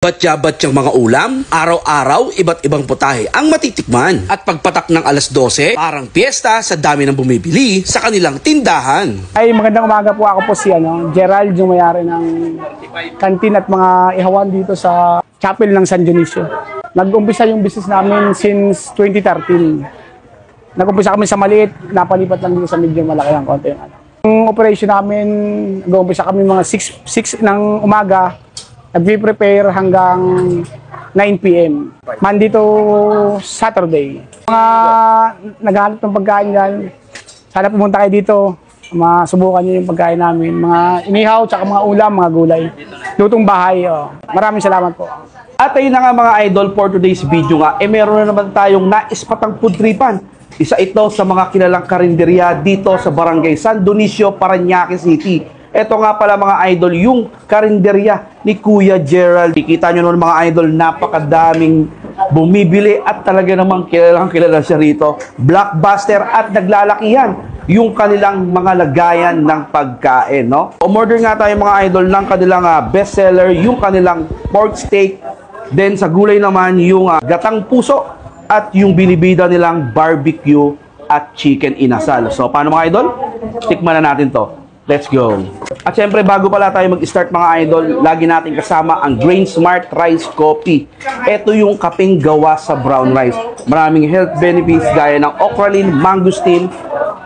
Batya-batyang mga ulam, araw-araw iba't ibang putahe ang matitikman. At pagpatak ng alas 12, parang piyesta sa dami ng bumibili sa kanilang tindahan. Ay, magandang umaga po. Ako po si Gerald, yung mayari ng kantin at mga ihawan dito sa chapel ng San Dionisio. Nag-umpisa yung business namin since 2013. Nag-umpisa kami sa maliit, napalipat lang dito sa medyo malaki ng konti. Yung operation namin, nag-umpisa kami mga 6 ng umaga. Nag-prepare hanggang 9 p.m. Monday to Saturday. Mga naghahanap ng pagkain dyan, sana pumunta kayo dito. Masubukan nyo yung pagkain namin. Mga inihaw, tsaka mga ulam, mga gulay. Lutong bahay. Oh. Maraming salamat po. At ayun na nga mga idol, for today's video nga, meron na naman tayong naispatang food tripan. Isa ito sa mga kilalang karinderya dito sa Barangay San Dionisio, Parañaque City. Ito nga pala mga idol, yung karinderya ni Kuya Gerald. Kikita nyo naman mga idol, napakadaming bumibili at talaga namang kilala siya rito. Blockbuster at naglalakihan yung kanilang mga lagayan ng pagkain, no? Umorder nga tayo mga idol ng kanilang bestseller, yung kanilang pork steak. Then sa gulay naman, yung gatang puso at yung binibida nilang barbecue at chicken inasal. So paano mga idol? Tikman na natin to. Let's go. At syempre, bago pala tayo mag-start mga idol, lagi natin kasama ang Grain Smart Rice Coffee. Ito yung kapeng gawa sa brown rice. Maraming health benefits gaya ng ocralin, mangosteen,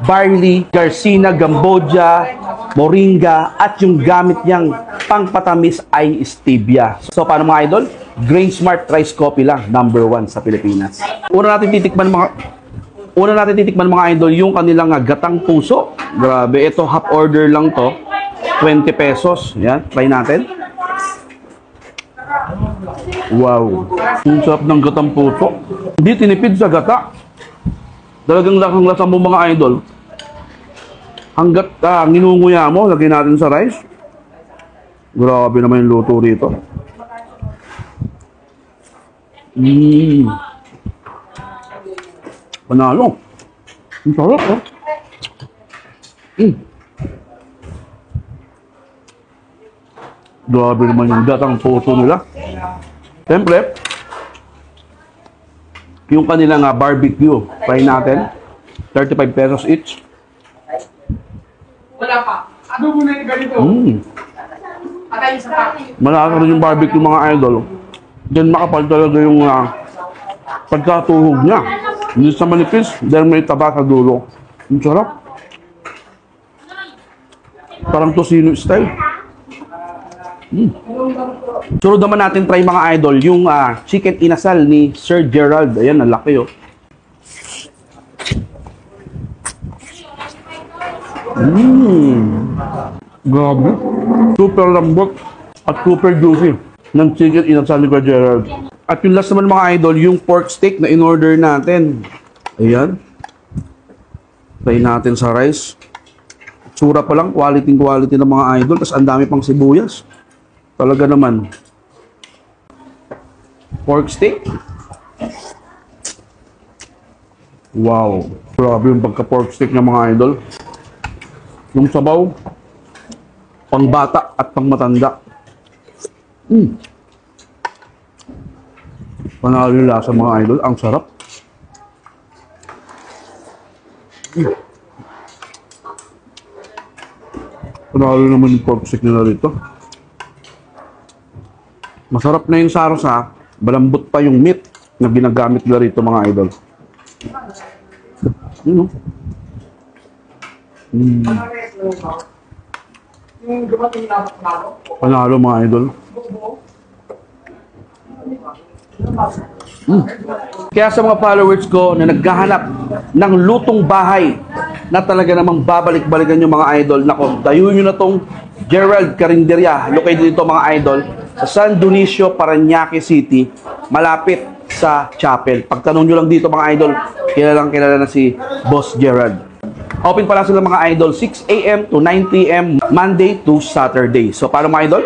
barley, garcina, gamboja, moringa, at yung gamit niyang pangpatamis ay stevia. So, paano mga idol? Grain Smart Rice Coffee lang, #1 sa Pilipinas. Una natin titikman mga idol yung kanilang gatang puso. Grabe, ito half order lang to. 20 pesos. Yan, try natin. Wow. Ang sarap ng gatang puso. Hindi tinipid sa gata. Talagang lakang-lasa mo mga idol. Hanggat ninunguya mo, lagyan natin sa rice. Grabe naman yung luto rito. Panalo. Ang sarap, oh. Grabe naman yung gatang puso nila. Siyempre, yung kanilang barbecue, try natin. 35 pesos each. Wala pa. Ano muna yung ganito? Malasa rin yung barbecue mga idol. Then makapal talaga yung pagkatuhog niya. Hindi sa manipis, dahil may taba sa dulo. Ang sarap. Parang tocino style. Sunod naman natin try mga idol, yung chicken inasal ni Sir Gerald. Ayan, ang laki oh. Grabe. Super lambot at super juicy ng chicken inasal ni Kuya Gerald. At yung last naman mga idol, yung pork steak na in-order natin. Ayan. Try natin sa rice. Tsura pa lang, quality ng mga idol. Tapos ang dami pang sibuyas. Talaga naman. Pork steak. Wow. Grabe yung pagka-pork steak ng mga idol. Yung sabaw, pang bata at pang matanda. Panalo yung lasa mga idol. Ang sarap. Panalo naman yung pork steak nila rito. Masarap na yung sarsa. Balambot pa yung meat na ginagamit nila rito mga idol. Yun o. Panalo mga idol. Kaya sa mga followers ko na naghahanap ng lutong bahay na talaga namang babalik-balikan yung mga idol, nako, dayuin nyo na tong Gerald Karinderya. Located dito mga idol sa San Dionisio, Parañaque City, malapit sa chapel. Pagtanong nyo lang dito mga idol, kilala na si Boss Gerald. Open pala sila mga idol 6 a.m. to 9 p.m. Monday to Saturday. So paano mga idol?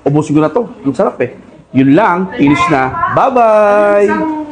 Ubusin ko na to. Ang sarap eh. Yun lang, finish na. Bye-bye!